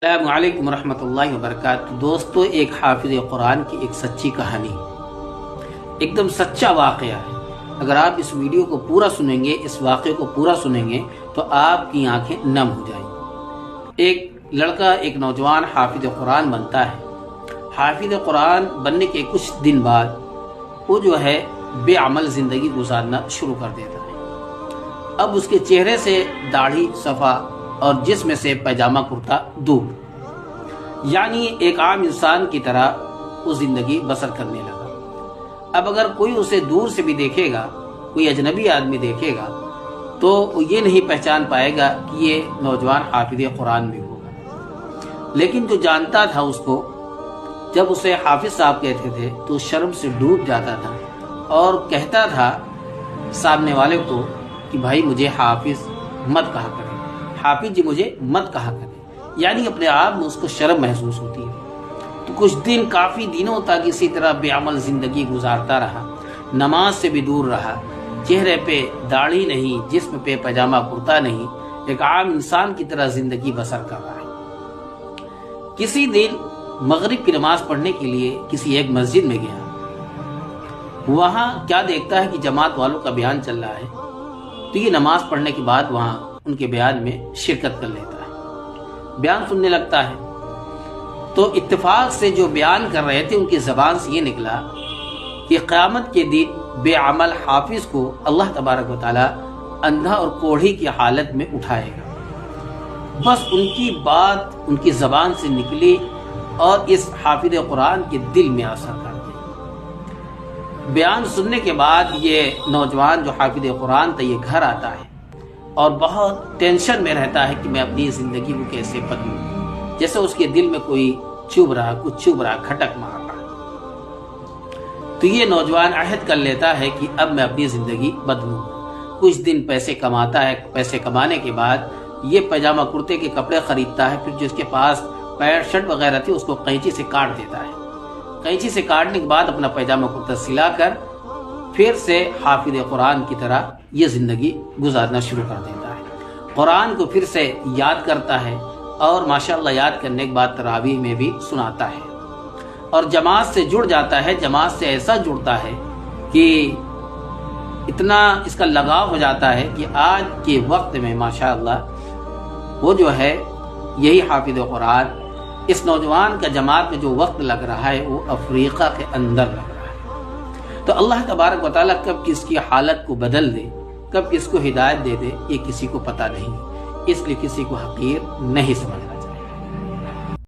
السلام علیکم ورحمۃ اللہ وبرکاتہ۔ دوستو، ایک حافظ قرآن کی ایک سچی کہانی، ایک دم سچا واقعہ ہے۔ اگر آپ اس ویڈیو کو پورا سنیں گے، اس واقعے کو پورا سنیں گے تو آپ کی آنکھیں نم ہو جائیں گی۔ ایک لڑکا، ایک نوجوان حافظ قرآن بنتا ہے۔ حافظ قرآن بننے کے کچھ دن بعد وہ جو ہے بے عمل زندگی گزارنا شروع کر دیتا ہے۔ اب اس کے چہرے سے داڑھی صفا اور جسم سے پیجامہ کرتا دور، یعنی ایک عام انسان کی طرح وہ زندگی بسر کرنے لگا۔ اب اگر کوئی اسے دور سے بھی دیکھے گا، کوئی اجنبی آدمی دیکھے گا تو وہ یہ نہیں پہچان پائے گا کہ یہ نوجوان حافظ قرآن بھی ہوگا۔ لیکن جو جانتا تھا اس کو، جب اسے حافظ صاحب کہتے تھے تو شرم سے ڈوب جاتا تھا اور کہتا تھا سامنے والے کو کہ بھائی مجھے حافظ مت کہا کرے، حافظ جی مجھے مت کہا کرے، یعنی اپنے آپ میں اس کو شرم محسوس ہوتی ہے۔ تو کچھ دن، کافی دنوں تک اسی طرح بے عمل زندگی گزارتا رہا، نماز سے بھی دور رہا، چہرے پہ داڑھی نہیں، جسم پہ پاجامہ کرتا نہیں، ایک عام انسان کی طرح زندگی بسر کر رہا ہے۔ کسی دن مغرب کی نماز پڑھنے کے لیے کسی ایک مسجد میں گیا۔ وہاں کیا دیکھتا ہے کہ جماعت والوں کا بیان چل رہا ہے، تو یہ نماز پڑھنے کے بعد وہاں ان کے بیان میں شرکت کر لیتا ہے، بیان سننے لگتا ہے۔ تو اتفاق سے جو بیان کر رہے تھے ان کی زبان سے یہ نکلا کہ قیامت کے دن بے عمل حافظ کو اللہ تبارک و تعالی اندھا اور کوڑھی کی حالت میں اٹھائے گا۔ بس ان کی بات ان کی زبان سے نکلی اور اس حافظ قرآن کے دل میں اثر کر گئی۔ بیان سننے کے بعد یہ نوجوان جو حافظ قرآن تھا، یہ گھر آتا ہے اور بہت ٹینشن میں رہتا ہے کہ میں اپنی زندگی کو کیسے بدلوں، جیسے اس کے دل میں کوئی چبھ رہا، کچھ چبھ رہا، کھٹک مار رہا۔ تو یہ نوجوان عہد کر لیتا ہے کہ اب میں اپنی زندگی بدلوں۔ کچھ دن پیسے کماتا ہے، پیسے کمانے کے بعد یہ پیجامہ کرتے کے کپڑے خریدتا ہے، پھر جو اس کے پاس پینٹ شرٹ وغیرہ تھی اس کو قینچی سے کاٹ دیتا ہے۔ قینچی سے کاٹنے کے بعد اپنا پیجامہ کرتا سلا کر پھر سے حافظ قرآن کی طرح یہ زندگی گزارنا شروع کر دیتا ہے۔ قرآن کو پھر سے یاد کرتا ہے اور ماشاءاللہ یاد کرنے کے بعد تراویح میں بھی سناتا ہے اور جماعت سے جڑ جاتا ہے۔ جماعت سے ایسا جڑتا ہے کہ اتنا اس کا لگاؤ ہو جاتا ہے کہ آج کے وقت میں ماشاءاللہ وہ جو ہے یہی حافظ قرآن، اس نوجوان کا جماعت میں جو وقت لگ رہا ہے وہ افریقہ کے اندر لگ رہا ہے۔ تو اللہ تبارک و تعالیٰ کب کس کی حالت کو بدل دے، کب کس کو ہدایت دے دے، یہ کسی کو پتہ نہیں، اس لیے کسی کو حقیر نہیں سمجھنا۔